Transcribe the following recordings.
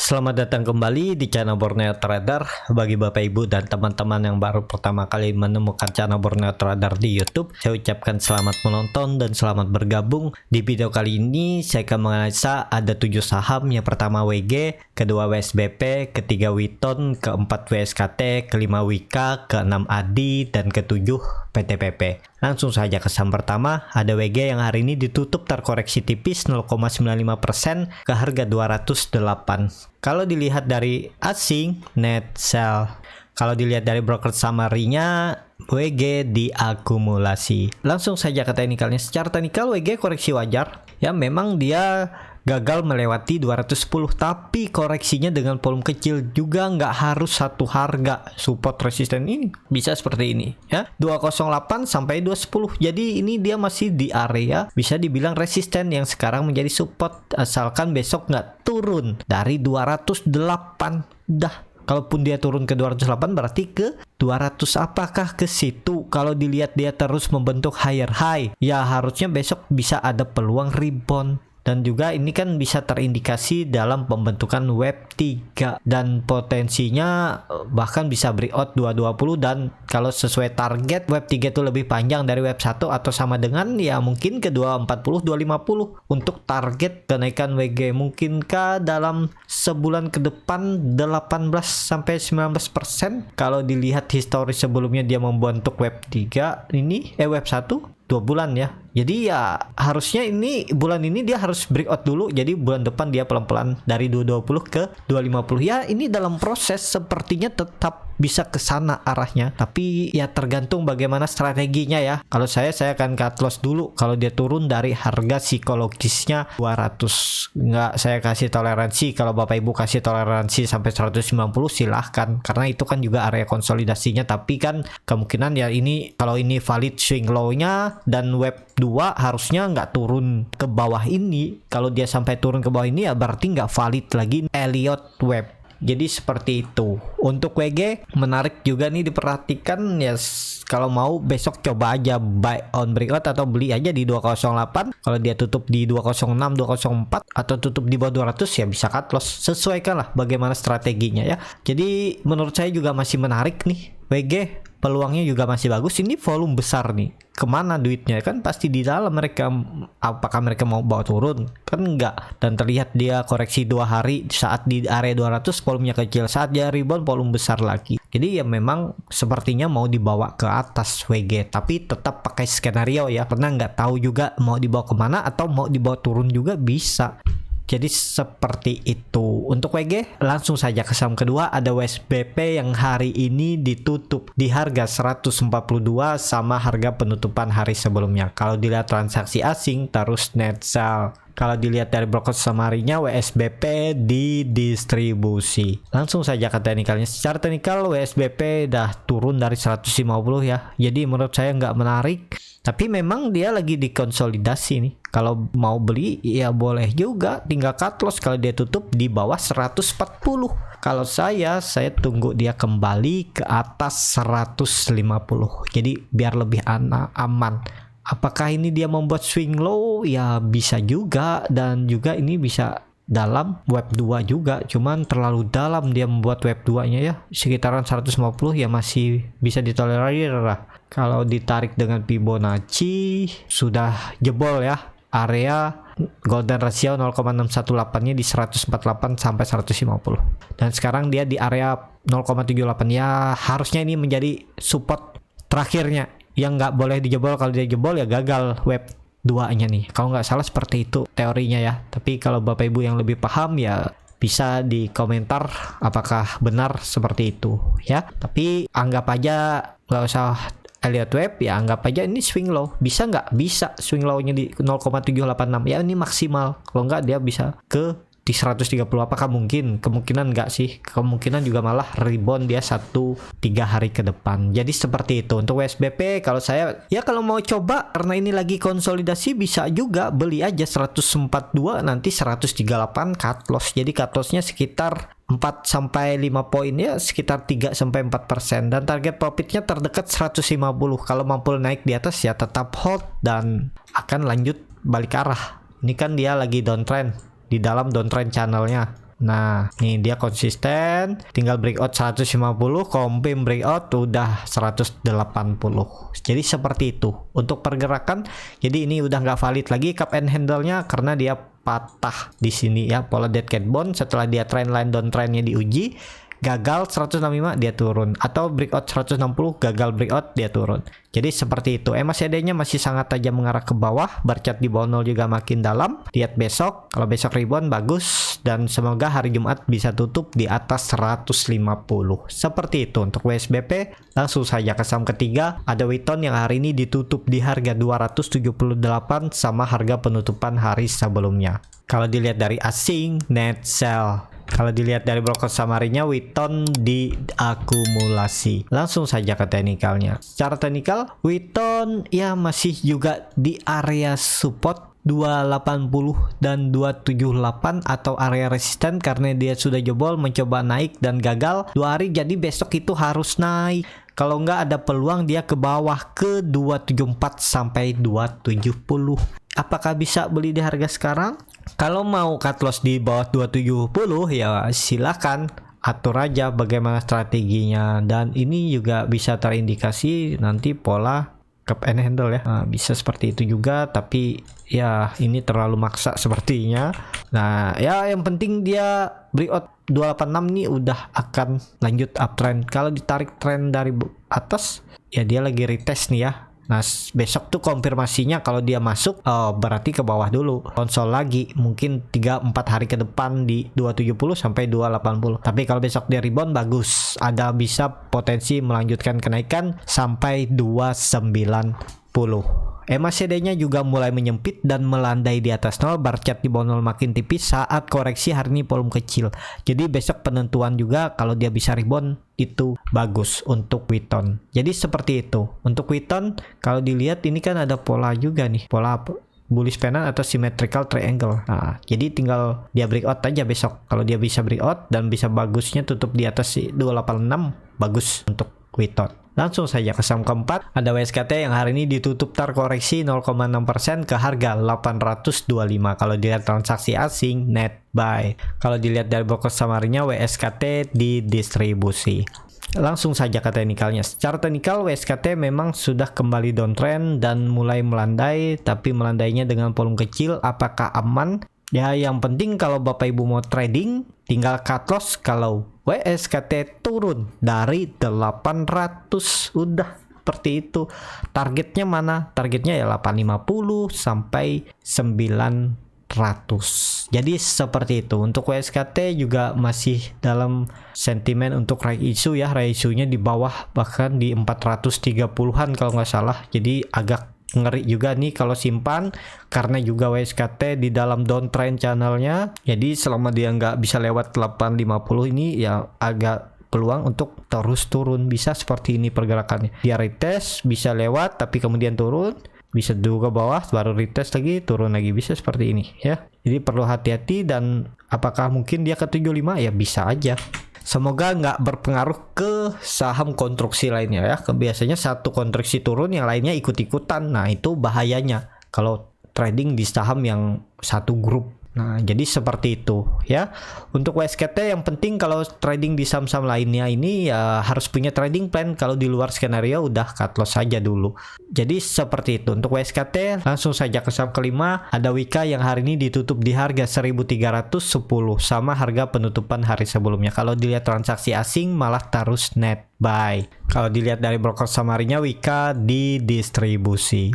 Selamat datang kembali di channel Borneo Trader. Bagi Bapak Ibu dan teman-teman yang baru pertama kali menemukan channel Borneo Trader di YouTube, saya ucapkan selamat menonton dan selamat bergabung. Di video kali ini saya akan menganalisa ada 7 saham. Yang pertama WG, kedua WSBP, ketiga Witon, keempat WSKT, kelima Wika, keenam ADI, dan ketujuh PTPP. Langsung saja ke saham pertama, ada WG yang hari ini ditutup terkoreksi tipis 0,95% ke harga 208. Kalau dilihat dari asing, net sell. Kalau dilihat dari broker summary-nya, WG diakumulasi. Langsung saja ke teknikalnya. Secara teknikal WG koreksi wajar. Ya memang dia gagal melewati 210, tapi koreksinya dengan volume kecil juga nggak harus satu harga. Support resisten ini bisa seperti ini ya, 208 sampai 210. Jadi ini dia masih di area bisa dibilang resisten yang sekarang menjadi support, asalkan besok nggak turun dari 208. Dah, kalaupun dia turun ke 208 berarti ke 200. Apakah ke situ? Kalau dilihat dia terus membentuk higher high, ya harusnya besok bisa ada peluang rebound. Dan juga ini kan bisa terindikasi dalam pembentukan web 3 dan potensinya bahkan bisa breakout 220, dan kalau sesuai target web 3 itu lebih panjang dari web 1 atau sama dengan ya mungkin ke 240 250 untuk target kenaikan WG. Mungkinkah dalam sebulan ke depan 18 sampai 19%? Kalau dilihat histori sebelumnya dia membentuk web 3 ini web 1 2 bulan ya. Jadi ya harusnya ini bulan ini dia harus breakout dulu. Jadi bulan depan dia pelan-pelan dari 220 ke 250. Ya ini dalam proses sepertinya tetap bisa ke sana arahnya. Tapi ya tergantung bagaimana strateginya ya. Kalau saya akan cut loss dulu kalau dia turun dari harga psikologisnya 200. Nggak saya kasih toleransi. Kalau Bapak Ibu kasih toleransi sampai 190 silahkan. Karena itu kan juga area konsolidasinya. Tapi kan kemungkinan ya ini kalau ini valid swing low-nya dan web 2 harusnya nggak turun ke bawah ini. Kalau dia sampai turun ke bawah ini ya berarti nggak valid lagi Elliott Web. Jadi seperti itu. Untuk WG menarik juga nih diperhatikan ya, kalau mau besok coba aja buy on breakout atau beli aja di 208. Kalau dia tutup di 206 204 atau tutup di bawah 200 ya bisa cut loss. Sesuaikanlah bagaimana strateginya ya. Jadi menurut saya juga masih menarik nih WG. Peluangnya juga masih bagus. Ini volume besar nih. Kemana duitnya? Kan pasti di dalam mereka. Apakah mereka mau bawa turun? Kan enggak. Dan terlihat dia koreksi 2 hari saat di area 200 volumenya kecil. Saat dia rebound volume besar lagi. Jadi ya memang sepertinya mau dibawa ke atas WG. Tapi tetap pakai skenario ya. Karena nggak tahu juga mau dibawa kemana atau mau dibawa turun juga bisa. Jadi seperti itu. Untuk WG langsung saja ke saham kedua, ada WSBP yang hari ini ditutup di harga 142 sama harga penutupan hari sebelumnya. Kalau dilihat transaksi asing terus net sell. Kalau dilihat dari broker summary-nya WSBP didistribusi. Langsung saja ke teknikalnya. Secara teknikal WSBP dah turun dari 150 ya. Jadi menurut saya nggak menarik. Tapi memang dia lagi dikonsolidasi nih. Kalau mau beli ya boleh juga, tinggal cut loss kalau dia tutup di bawah 140. Kalau saya tunggu dia kembali ke atas 150. Jadi biar lebih aman. Apakah ini dia membuat swing low? Ya bisa juga, dan juga ini bisa dalam web 2 juga, cuman terlalu dalam dia membuat web 2 nya ya, sekitaran 150 ya masih bisa ditolerir lah. Kalau ditarik dengan Fibonacci sudah jebol ya, area golden ratio 0,618 nya di 148 sampai 150, dan sekarang dia di area 0,78 ya. Harusnya ini menjadi support terakhirnya yang nggak boleh dijebol. Kalau dia jebol ya gagal web 2 nya nih, kalau nggak salah seperti itu teorinya ya. Tapi kalau Bapak Ibu yang lebih paham ya bisa di komentar apakah benar seperti itu ya. Tapi anggap aja nggak usah Elliott Web ya, anggap aja ini swing low. Bisa nggak? Bisa swing low-nya di 0,786 ya, ini maksimal. Kalau nggak dia bisa ke di 130. Apakah mungkin? Kemungkinan nggak sih? Kemungkinan juga malah rebound dia 1-3 hari ke depan. Jadi seperti itu. Untuk WSBP kalau saya ya kalau mau coba karena ini lagi konsolidasi bisa juga beli aja 142 nanti 138 cut loss. Jadi cut loss-nya sekitar 4-5 poin ya, sekitar 3-4%, dan target profitnya terdekat 150. Kalau mampu naik di atas ya tetap hold dan akan lanjut balik arah. Ini kan dia lagi downtrend, di dalam downtrend channelnya. Nah, nih dia konsisten, tinggal breakout 150, confirm breakout udah 180. Jadi seperti itu untuk pergerakan. Jadi ini udah nggak valid lagi cup and handle-nya karena dia patah di sini ya, pola dead cat bone. Setelah dia trendline downtrendnya diuji, gagal 165 dia turun, atau breakout 160 gagal breakout dia turun. Jadi seperti itu. MACD-nya masih sangat tajam mengarah ke bawah, bar chart di bawah 0 juga makin dalam. Lihat besok, kalau besok rebound bagus, dan semoga hari Jumat bisa tutup di atas 150. Seperti itu untuk WSBP. Langsung saja ke saham ketiga, ada Witton yang hari ini ditutup di harga 278 sama harga penutupan hari sebelumnya. Kalau dilihat dari asing, net sell. Kalau dilihat dari broker summary-nya, Witton diakumulasi. Langsung saja ke teknikalnya. Secara teknikal, Witton ya masih juga di area support 280 dan 278 atau area resisten karena dia sudah jebol mencoba naik dan gagal 2 hari, jadi besok itu harus naik. Kalau nggak ada peluang dia ke bawah ke 274 sampai 270. Apakah bisa beli di harga sekarang? Kalau mau cut loss di bawah 270 ya silakan atur aja bagaimana strateginya, dan ini juga bisa terindikasi nanti pola cup and handle ya. Nah, bisa seperti itu juga, tapi ya ini terlalu maksa sepertinya. Nah ya yang penting dia breakout 286 nih udah akan lanjut uptrend. Kalau ditarik trend dari atas ya dia lagi retest nih ya. Nah besok tuh konfirmasinya kalau dia masuk, berarti ke bawah dulu, konsol lagi mungkin 3-4 hari ke depan di 270 sampai 280. Tapi kalau besok dia rebound bagus, ada bisa potensi melanjutkan kenaikan sampai 290. MACD-nya juga mulai menyempit dan melandai di atas 0, bar chart di bawah 0 makin tipis saat koreksi hari ini volume kecil. Jadi besok penentuan juga, kalau dia bisa rebound itu bagus untuk Witton. Jadi seperti itu. Untuk Witton kalau dilihat ini kan ada pola juga nih, pola bullish pennant atau symmetrical triangle. Nah, jadi tinggal dia breakout aja besok. Kalau dia bisa breakout dan bisa bagusnya tutup di atas 286, bagus untuk Witton. Langsung saja ke saham keempat, ada WSKT yang hari ini ditutup terkoreksi 0,6% ke harga 825. Kalau dilihat transaksi asing, net buy. Kalau dilihat dari broker summary-nya, WSKT didistribusi. Langsung saja ke teknikalnya. Secara teknikal WSKT memang sudah kembali downtrend dan mulai melandai, tapi melandainya dengan volume kecil. Apakah aman? Ya yang penting kalau Bapak Ibu mau trading tinggal cut loss kalau WSKT turun dari 800, udah seperti itu. Targetnya mana? Targetnya ya 850 sampai 900. Jadi seperti itu. Untuk WSKT juga masih dalam sentimen untuk right issue ya. Right issue-nya di bawah, bahkan di 430-an kalau nggak salah. Jadi agak ngeri juga nih kalau simpan, karena juga WSKT di dalam downtrend channelnya. Jadi selama dia nggak bisa lewat 850 ini ya agak peluang untuk terus turun. Bisa seperti ini pergerakannya, dia retest bisa lewat tapi kemudian turun, bisa dulu ke bawah baru retest lagi turun lagi, bisa seperti ini ya. Jadi perlu hati-hati. Dan apakah mungkin dia ke 75? Ya bisa aja. Semoga nggak berpengaruh ke saham konstruksi lainnya ya. Biasanya satu konstruksi turun yang lainnya ikut-ikutan. Nah itu bahayanya kalau trading di saham yang satu grup. Nah jadi seperti itu ya. Untuk WSKT yang penting kalau trading di saham-saham lainnya ini ya harus punya trading plan. Kalau di luar skenario udah cut loss saja dulu. Jadi seperti itu untuk WSKT. Langsung saja ke saham kelima, ada Wika yang hari ini ditutup di harga 1310 sama harga penutupan hari sebelumnya. Kalau dilihat transaksi asing malah terus net buy. Kalau dilihat dari broker summary-nya, Wika didistribusi.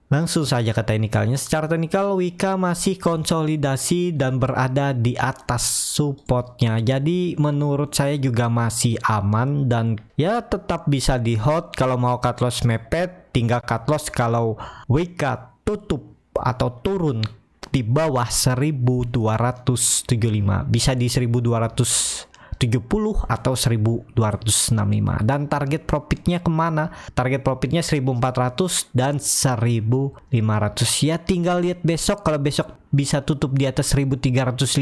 Langsung saja ke teknikalnya. Secara teknikal Wika masih konsolidasi dan berada di atas supportnya. Jadi menurut saya juga masih aman dan ya tetap bisa di hold. Kalau mau cut loss mepet tinggal cut loss kalau Wika tutup atau turun di bawah 1275. Bisa di 1270 atau 1265. Dan target profitnya kemana? Target profitnya 1400 dan 1500. Ya tinggal lihat besok. Kalau besok bisa tutup di atas 1350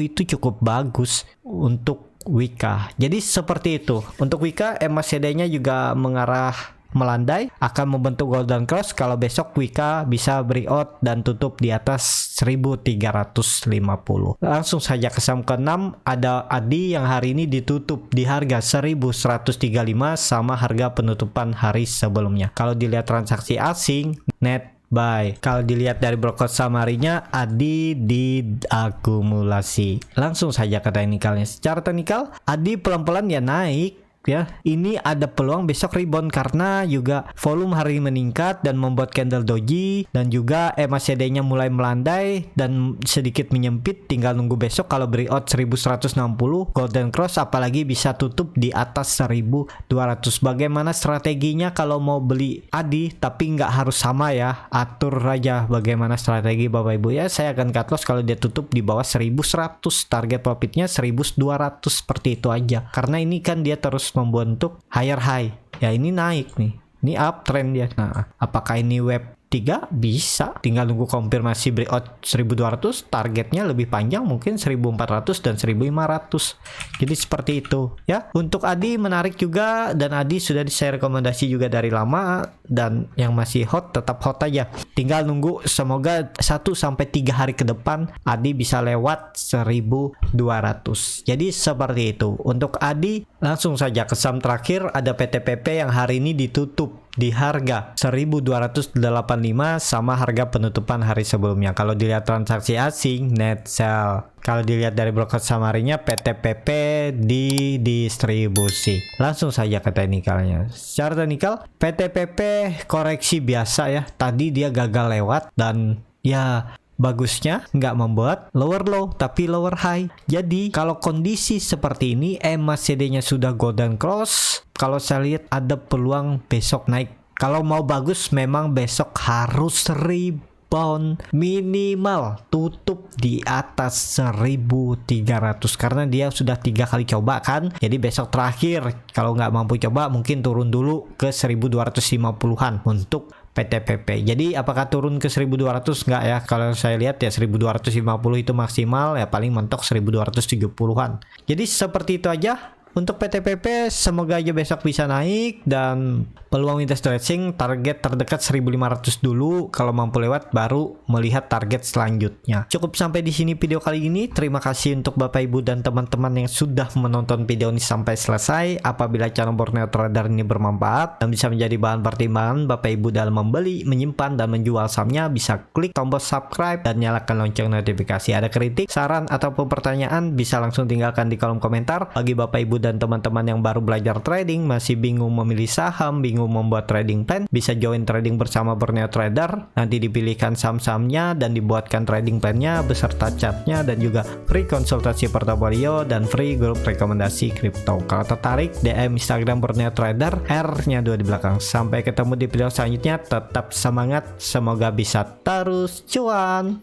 itu cukup bagus untuk Wika. Jadi seperti itu. Untuk Wika MACD-nya juga mengarah melandai akan membentuk golden cross. Kalau besok Wika bisa breakout dan tutup di atas 1350. Langsung saja ke saham ke-6 ada ADI yang hari ini ditutup di harga 1135 sama harga penutupan hari sebelumnya. Kalau dilihat transaksi asing net buy. Kalau dilihat dari broker summary-nya ADI diakumulasi. Langsung saja ke teknikalnya. Secara teknikal ADI pelan-pelan ya naik ya. Ini ada peluang besok rebound karena juga volume hari ini meningkat dan membuat candle doji dan juga MACD-nya mulai melandai dan sedikit menyempit. Tinggal nunggu besok kalau breakout 1160 golden cross, apalagi bisa tutup di atas 1200. Bagaimana strateginya kalau mau beli ADI? Tapi nggak harus sama ya, atur aja bagaimana strategi Bapak Ibu ya. Saya akan cut loss kalau dia tutup di bawah 1100, target profitnya 1200, seperti itu aja karena ini kan dia terus membentuk higher high ya. Ini naik nih, ini uptrend dia. Nah, apakah ini web 3? Bisa, tinggal nunggu konfirmasi breakout 1200, targetnya lebih panjang mungkin 1400 dan 1500. Jadi seperti itu ya. Untuk ADI menarik juga, dan ADI sudah saya rekomendasi juga dari lama, dan yang masih hot tetap hot aja. Tinggal nunggu, semoga 1-3 hari ke depan ADI bisa lewat 1200. Jadi seperti itu. Untuk ADI langsung saja ke saham terakhir ada PTPP yang hari ini ditutup di harga 1285 sama harga penutupan hari sebelumnya. Kalau dilihat transaksi asing net sell. Kalau dilihat dari broker summary-nya PTPP didistribusi. Langsung saja ke teknikalnya. Secara teknikal PTPP koreksi biasa ya. Tadi dia gagal lewat dan ya bagusnya nggak membuat lower low tapi lower high. Jadi kalau kondisi seperti ini MACD-nya sudah golden cross, kalau saya lihat ada peluang besok naik. Kalau mau bagus memang besok harus rebound, minimal tutup di atas 1300 karena dia sudah 3 kali coba kan. Jadi besok terakhir kalau nggak mampu coba mungkin turun dulu ke 1250-an untuk PTPP. Jadi apakah turun ke 1200? Enggak ya. Kalau saya lihat ya 1250 itu maksimal ya, paling mentok 1270-an. Jadi seperti itu aja untuk PTPP. Semoga aja besok bisa naik dan peluang winter stretching target terdekat 1500 dulu. Kalau mampu lewat baru melihat target selanjutnya. Cukup sampai di sini video kali ini. Terima kasih untuk Bapak Ibu dan teman-teman yang sudah menonton video ini sampai selesai. Apabila channel Borneo Trader ini bermanfaat dan bisa menjadi bahan pertimbangan Bapak Ibu dalam membeli, menyimpan dan menjual sahamnya, bisa klik tombol subscribe dan nyalakan lonceng notifikasi. Ada kritik, saran ataupun pertanyaan bisa langsung tinggalkan di kolom komentar. Bagi Bapak Ibu dan teman-teman yang baru belajar trading, masih bingung memilih saham, bingung membuat trading plan, bisa join trading bersama Borneo Trader. Nanti dipilihkan saham-sahamnya dan dibuatkan trading plannya beserta chartnya dan juga free konsultasi portofolio dan free grup rekomendasi kripto. Kalau tertarik, DM Instagram Borneo Trader, R-nya 2 di belakang. Sampai ketemu di video selanjutnya, tetap semangat, semoga bisa terus cuan.